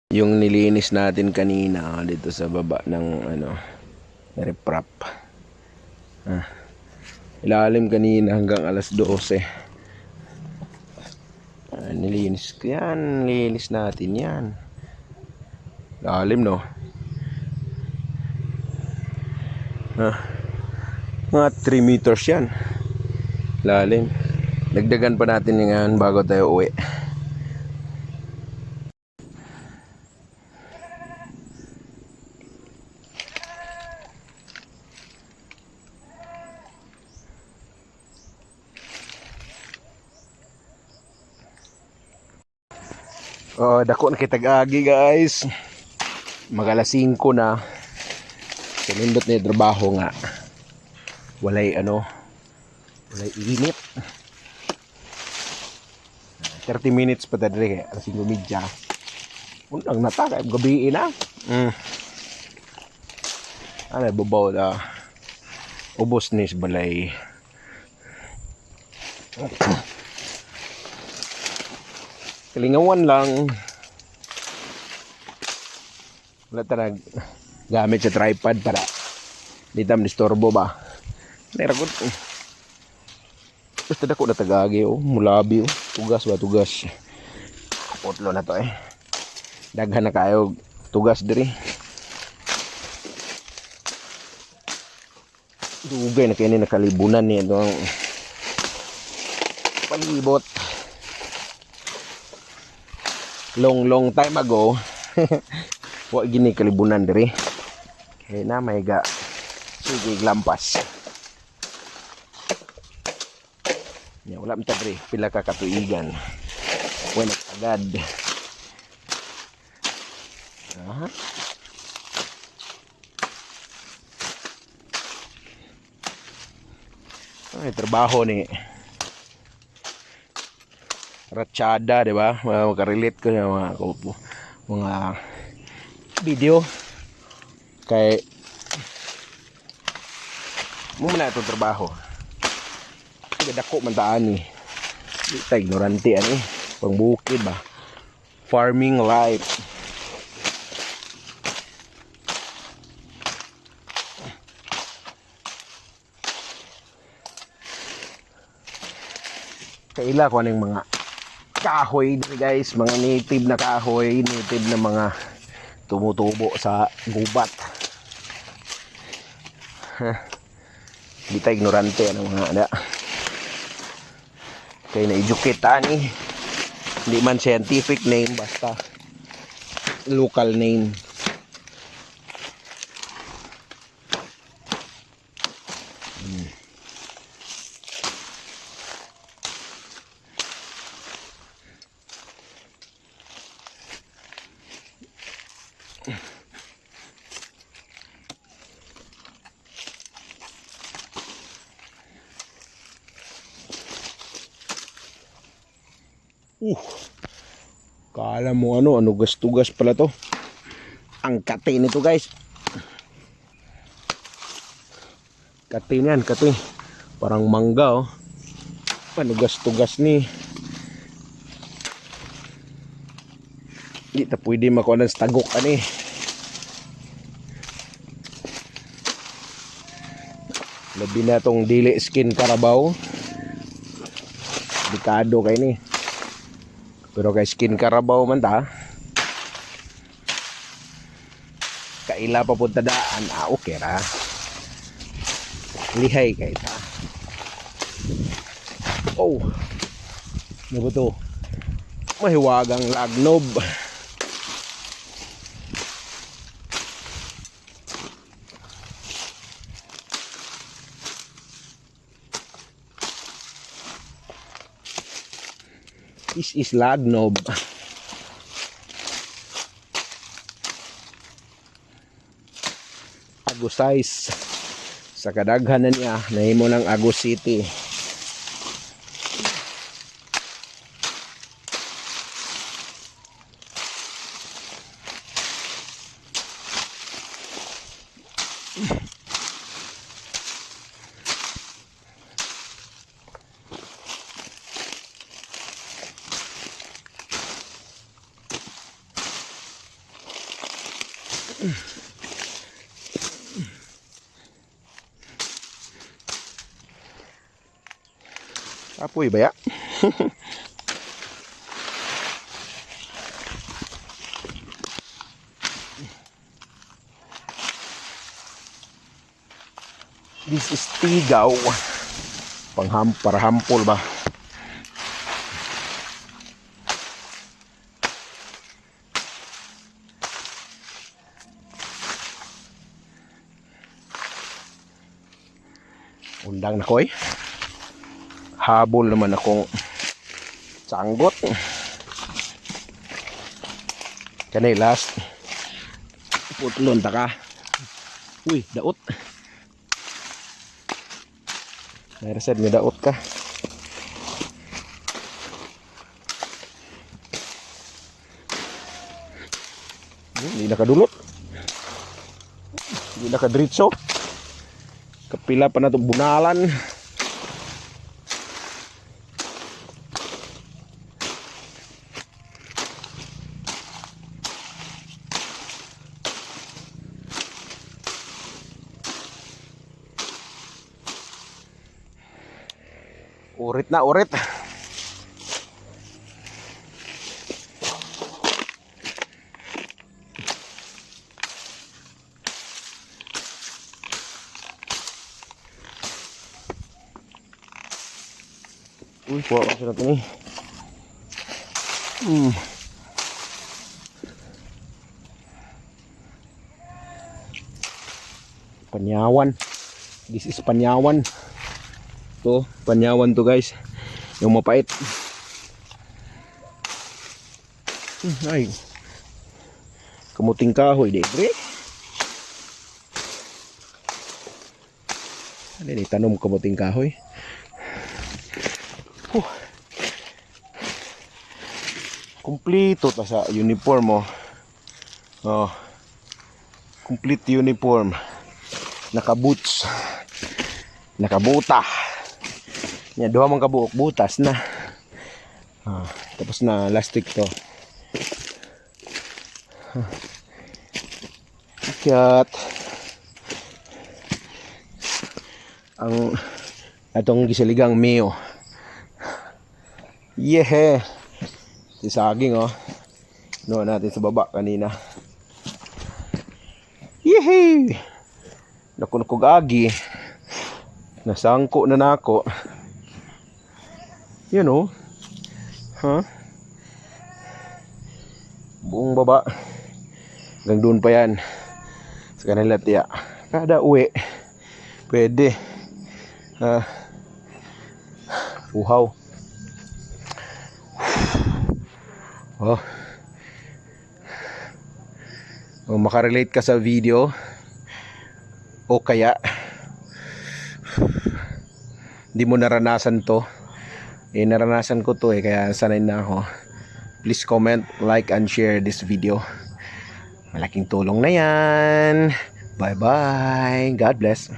Yung nilinis natin kanina dito sa baba ng reprap. Ilalim kanina hanggang alas 12. Nilinis ko yan. Nilinis natin yan. Lalim, no? Mga 3 meters yan. Lalim. Dagdagan pa natin yan bago tayo uwi. Dako na kitag-agi, guys. Mag-alas 5 na. Sinindot na yung trabaho nga. Walay init. 30 minutes pa tadre. Alas 5:30. Unang nataka. Gabi na. Babaw na. Ubos ni balay. Kalingawan lang. Wala talaga gamit sa tripod para di tam disturbo ba. Neragot. Basta dako na tagagi mulabi tugas ba tugas. Kapotlo na to Daghan na kayo tugas diri. Dugay na kini nakalibunan ni itong palibot. Long time ago. Wa gini kalibunan diri. Kaya na may ga sige lampas. Wala man diri pila ka katuigan. Wala agad. Ay trabaho ni Ratchada, di ba? Makarelate ko sa mga video kay muna itong trabaho dako man taan di ta ignorante pangbukid ba, farming life. Kaila ko aning mga kahoy guys, mga native na kahoy, native na mga tumutubo sa gubat. Di tayo ignorante mga kaya na-educate hindi man scientific name, basta local name. Kala mo tugas pala to. Ang kate nito guys. Kate niyan, kate. Parang mangga Panugas-tugas ni. Hindi ta pwede makuha ng tagok Labi na tong dili skin karabaw. Delikado kay ni. Pero kay skin karabaw man ta, kaila pa punta daan, okay ra. Lihay kay ta. Ano ba to? Mahiwagang lagnob. This is lagnob. Agusais. Sa kadaghan na niya, nahimo ng Agus City. Apoy ba ya? This is tigaw. Para hampol ba? Undang na ko eh. Habol naman akong sanggot. Kanay last. Putlon ta ka. Uy, daot. Nairasad nga daot ka. Hindi nakadulot. Hindi nakadritso. Kapila pa na itong bunalan. Urit na, urit. Uy, kuha kasi natin eh. Panyawan. This is panyawan. To, panyawan to guys. Yung mapait. Ay. Kamuting kahoy, debre. Ano ni tanom kamuting kahoy? Kumplito ta sa uniform mo. Oh. Complete uniform. Naka-boots. Nakabuta. Nya duha man kabuok butas na. Tapos na elastic to. Ikat. Ang atong gisaligang meo. Yeah. Si saging oh. No natin sa baba kanina. Yehey. Nakunukog agi. Nasangko na nako. You know. Buong baba. Hanggang doon pa yan. Sa kanila tiya. Kada uwi. Pwede. Uhaw. Oh. Makarelate ka sa video. O kaya hindi mo naranasan to. Naranasan ko to kaya sanay na ako. Please comment, like, and share this video. Malaking tulong na yan. Bye bye. God bless.